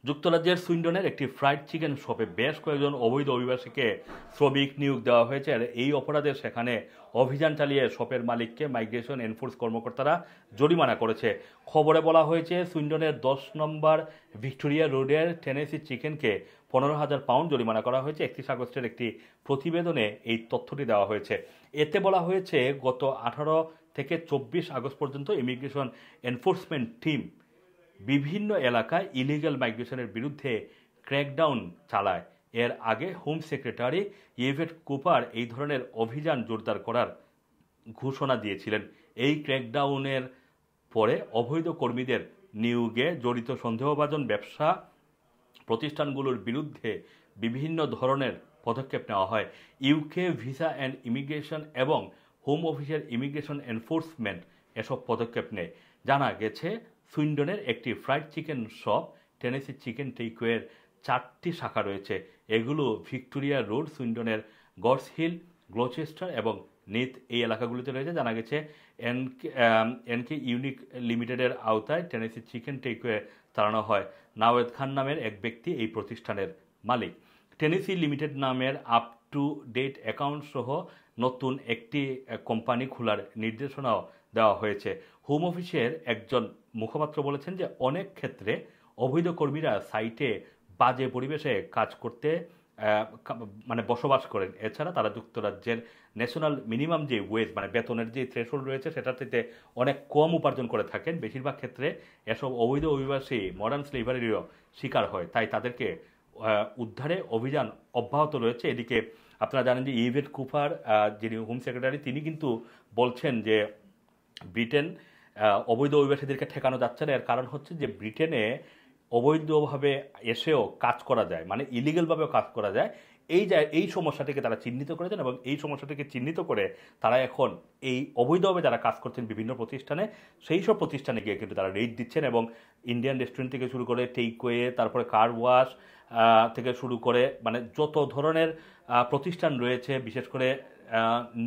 যুক্তরাজ্যের সুইন্ডনের একটি fried chicken শপে বেশ কয়েকজন অবৈধ অভিবাসীকে শ্রমিক নিয়োগ দেওয়া হয়েছে আর এই অপরাধে সেখানে অভিযান চালিয়ে শপের মালিককে মাইগ্রেশন এনফোর্স কর্মকর্তারা জরিমানা করেছে। খবরে বলা হয়েছে সুইন্ডনের 10 নম্বর ভিক্টোরিয়া রোডের টেনেসি চিকেনকে 15,000 পাউন্ড জরিমানা করা হয়েছে। 31 আগস্টের একটি প্রতিবেদনে এই তথ্যটি দেওয়া হয়েছে। এতে বলা হয়েছে গত 18 থেকে 24 আগস্ট পর্যন্ত ইমিগ্রেশন এনফোর্সমেন্ট টিম বিভিন্ন এলাকায় ইলিগাল মাইগ্রেশনের বিরুদ্ধে ক্র্যাকডাউন চালায়। এর আগে হোম সেক্রেটারি ইভেট কুপার এই ধরনের অভিযান জোরদার করার ঘোষণা দিয়েছিলেন। এই ক্র্যাকডাউনের পরে অবৈধ কর্মীদের নিয়োগে জড়িত সন্দেহভাজন ব্যবসা প্রতিষ্ঠানগুলোর বিরুদ্ধে বিভিন্ন ধরনের পদক্ষেপ নেওয়া হয়। ইউকে ভিসা অ্যান্ড ইমিগ্রেশন এবং হোম অফিসের ইমিগ্রেশন এনফোর্সমেন্ট এসব পদক্ষেপ নেয়। জানা গেছে সুইন্ডনের একটি fried chicken shop Tennessee chicken টেকওয়ের 4টি শাখা রয়েছে। এগুলো ভিক্টোরিয়া রোড, সুইন্ডনের গডস হিল, গ্লোচেস্টার এবং নিথ এই এলাকাগুলিতে রয়েছে। জানা গেছে এনকে ইউনিক লিমিটেডের আওতায় টেনেসি চিকেন টেকওয়ে চালানো হয়। নাওয়েদ খান নামের এক ব্যক্তি এই প্রতিষ্ঠানের মালিক। টেনেসি লিমিটেড নামের আপ টু ডেট অ্যাকাউন্ট সহ নতুন একটি কোম্পানি খোলার নির্দেশনাও দেওয়া হয়েছে। হোম অফিসের একজন মুখপাত্র বলেছেন যে অনেক ক্ষেত্রে অবৈধ কর্মীরা সাইটে বাজে পরিবেশে কাজ করতে বসবাস করেন। এছাড়া তারা যুক্তরাজ্যের ন্যাশনাল মিনিমাম যে ওয়েজ বেতনের যে থ্রেশহোল্ড রয়েছে সেটার থেকে অনেক কম উপার্জন করে থাকেন। বেশিরভাগ ক্ষেত্রে এসব অবৈধ অভিবাসী মডার্ন স্লেভারিরও শিকার হয়, তাই তাদেরকে উদ্ধারে অভিযান অব্যাহত রয়েছে। এদিকে আপনারা জানেন যে ইভেট কুপার যিনি হোম সেক্রেটারি তিনি কিন্তু বলছেন যে ব্রিটেন অবৈধ অভিবাসীদেরকে ঠেকানো যাচ্ছে না। এর কারণ হচ্ছে যে ব্রিটেনে অবৈধভাবে এসেও কাজ করা যায়, ইলিগালভাবেও কাজ করা যায়। এই সমস্যাটিকে তারা চিহ্নিত করেছেন এবং এই সমস্যাটিকে চিহ্নিত করে তারা এখন এই অবৈধভাবে যারা কাজ করছেন বিভিন্ন প্রতিষ্ঠানে সেই সব প্রতিষ্ঠানে গিয়ে কিন্তু তারা রেড দিচ্ছেন এবং ইন্ডিয়ান রেস্টুরেন্ট থেকে শুরু করে টেকওয়ে, তারপরে কার ওয়াশ থেকে শুরু করে যত ধরনের প্রতিষ্ঠান রয়েছে, বিশেষ করে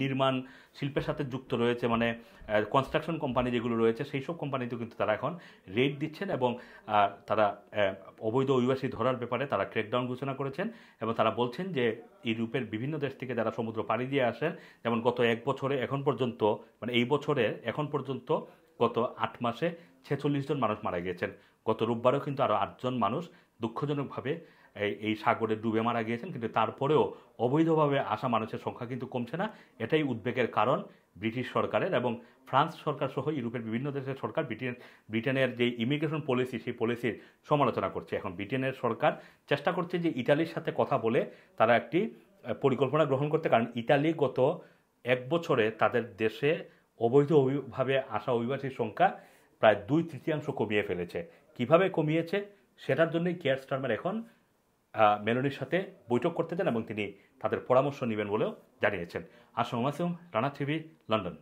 নির্মাণ শিল্পের সাথে যুক্ত রয়েছে, কনস্ট্রাকশন কোম্পানি যেগুলো রয়েছে সেই সব কোম্পানিতেও কিন্তু তারা এখন রেড দিচ্ছেন এবং তারা অবৈধ অভিবাসী ধরার ব্যাপারে তারা ক্র্যাকডাউন ঘোষণা করেছেন এবং তারা বলছেন যে ইউরোপের বিভিন্ন দেশ থেকে যারা সমুদ্র পাড়ি দিয়ে আসেন, যেমন গত এক বছরে এখন পর্যন্ত এই বছরের এখন পর্যন্ত গত 8 মাসে 46 জন মানুষ মারা গিয়েছেন। গত রোববারও কিন্তু আরও 8 জন মানুষ দুঃখজনকভাবে এই সাগরে ডুবে মারা গিয়েছেন। কিন্তু তারপরেও অবৈধভাবে আসা মানুষের সংখ্যা কিন্তু কমছে না। এটাই উদ্বেগের কারণ ব্রিটিশ সরকারের এবং ফ্রান্স সরকার সহ ইউরোপের বিভিন্ন দেশের সরকার ব্রিটেনের যে ইমিগ্রেশন পলিসি সেই পলিসির সমালোচনা করছে। এখন ব্রিটেনের সরকার চেষ্টা করছে যে ইটালির সাথে কথা বলে তারা একটি পরিকল্পনা গ্রহণ করতে, কারণ ইটালি গত 1 বছরে তাদের দেশে অবৈধভাবে আসা অভিবাসীর সংখ্যা প্রায় 2/3 কমিয়ে ফেলেছে। কিভাবে কমিয়েছে সেটার জন্যই কিয়ার স্টারমার এখন মেলোনির সাথে বৈঠক করতে চান এবং তিনি তাদের পরামর্শ নেবেন বলেও জানিয়েছেন। আসসালামু আলাইকুম, রানা টিভি, লন্ডন।